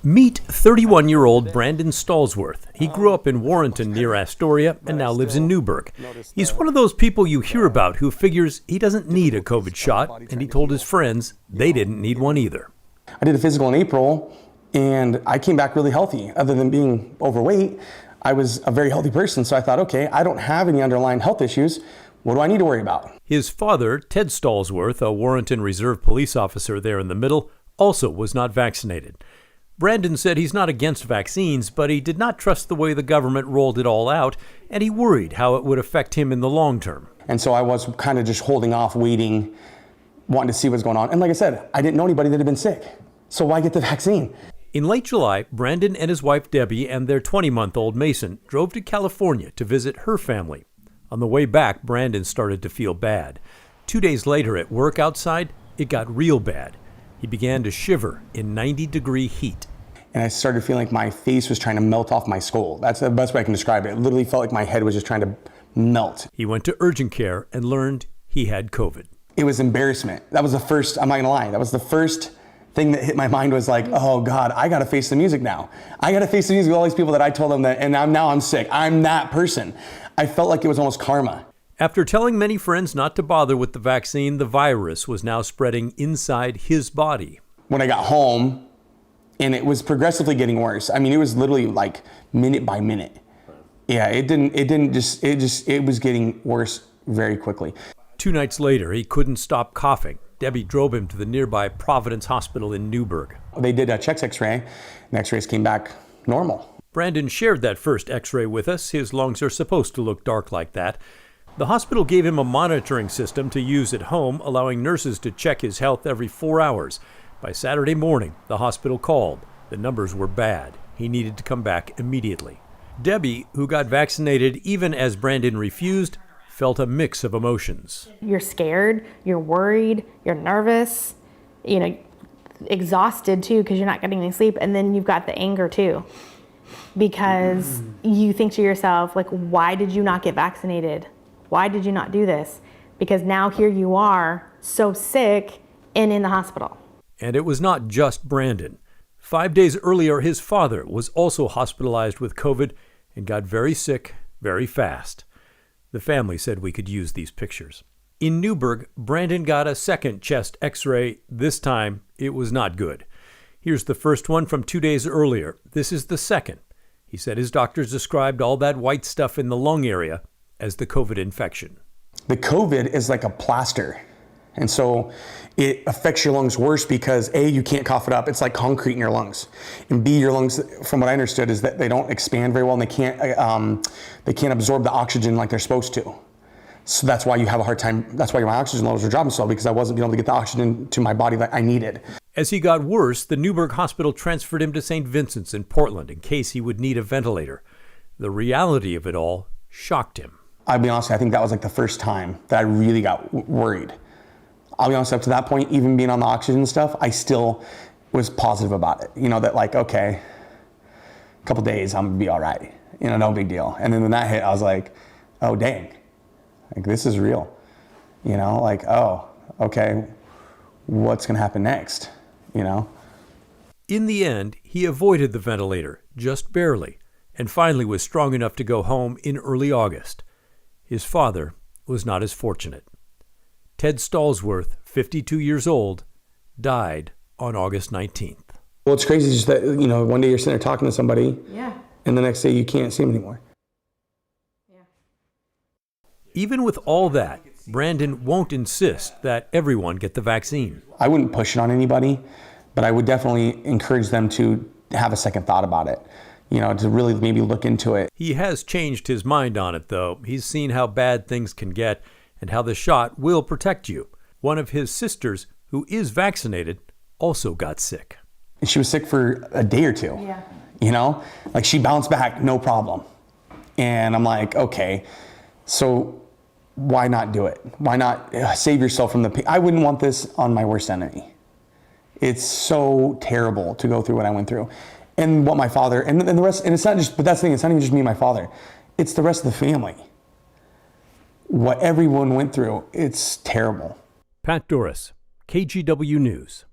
Meet 31-year-old Brandon Stallsworth. He grew up in Warrenton near Astoria and now lives in Newburgh. He's one of those people you hear about who figures he doesn't need a COVID shot, and he told his friends they didn't need one either. I did a physical in April, and I came back really healthy. Other than being overweight, I was a very healthy person, so I thought, okay, I don't have any underlying health issues. What do I need to worry about? His father, Ted Stallsworth, a Warrenton Reserve police officer there in the middle, also was not vaccinated. Brandon said he's not against vaccines, but he did not trust the way the government rolled it all out, and he worried how it would affect him in the long term. And so I was kind of just holding off, waiting, wanting to see what's going on. And like I said, I didn't know anybody that had been sick, so why get the vaccine? In late July, Brandon and his wife Debbie and their 20-month-old Mason drove to California to visit her family. On the way back, Brandon started to feel bad. 2 days later at work outside, it got real bad. He began to shiver in 90-degree heat. And I started feeling like my face was trying to melt off my skull. That's the best way I can describe it. It literally felt like my head was just trying to melt. He went to urgent care and learned he had COVID. It was embarrassment. That was the first, I'm not gonna lie, that was the first thing that hit my mind was like, oh God, I gotta face the music now. I gotta face the music with all these people that I told them that, and now I'm sick. I'm that person. I felt like it was almost karma. After telling many friends not to bother with the vaccine, the virus was now spreading inside his body. When I got home, and it was progressively getting worse. I mean, it was literally like minute by minute. Yeah, it was getting worse very quickly. 2 nights later, he couldn't stop coughing. Debbie drove him to the nearby Providence Hospital in Newburgh. They did a chest x-ray, and x-rays came back normal. Brandon shared that first x-ray with us. His lungs are supposed to look dark like that. The hospital gave him a monitoring system to use at home, allowing nurses to check his health every 4 hours. By Saturday morning, the hospital called. The numbers were bad. He needed to come back immediately. Debbie, who got vaccinated even as Brandon refused, felt a mix of emotions. You're scared, you're worried, you're nervous, exhausted too because you're not getting any sleep. And then you've got the anger too because you think to yourself, like, why did you not get vaccinated? Why did you not do this? Because now here you are so sick and in the hospital. And it was not just Brandon. 5 days earlier, his father was also hospitalized with COVID and got very sick very fast. The family said we could use these pictures. In Newburgh, Brandon got a second chest x-ray. This time, it was not good. Here's the first one from 2 days earlier. This is the second. He said his doctors described all that white stuff in the lung area as the COVID infection. The COVID is like a plaster. And so it affects your lungs worse because A, you can't cough it up. It's like concrete in your lungs. And B, your lungs, from what I understood, is that they don't expand very well and they can't absorb the oxygen like they're supposed to. So that's why you have a hard time. That's why my oxygen levels are dropping so because I wasn't being able to get the oxygen to my body that I needed. As he got worse, the Newburgh Hospital transferred him to St. Vincent's in Portland in case he would need a ventilator. The reality of it all shocked him. I'll be honest, I think that was like the first time that I really got worried. I'll be honest, up to that point, even being on the oxygen stuff, I still was positive about it. That like, okay, a couple days, I'm gonna be all right. No big deal. And then when that hit, I was like, oh, dang, like this is real. Like, oh, okay, what's gonna happen next? In the end, he avoided the ventilator, just barely, and finally was strong enough to go home in early August. His father was not as fortunate. Ted Stallsworth, 52 years old, died on August 19th. Well, it's crazy just that, one day you're sitting there talking to somebody, and the next day you can't see them anymore. Yeah. Even with all that, Brandon won't insist that everyone get the vaccine. I wouldn't push it on anybody, but I would definitely encourage them to have a second thought about it, to really maybe look into it. He has changed his mind on it, though. He's seen how bad things can get and how the shot will protect you. One of his sisters, who is vaccinated, also got sick. She was sick for a day or two. Yeah. Like she bounced back, no problem. And I'm like, okay, so why not do it? Why not save yourself from the pain? I wouldn't want this on my worst enemy. It's so terrible to go through what I went through. And what my father, and the rest, and it's not just, but that's the thing, it's not even just me and my father. It's the rest of the family. What everyone went through, it's terrible. Pat Doris, KGW News.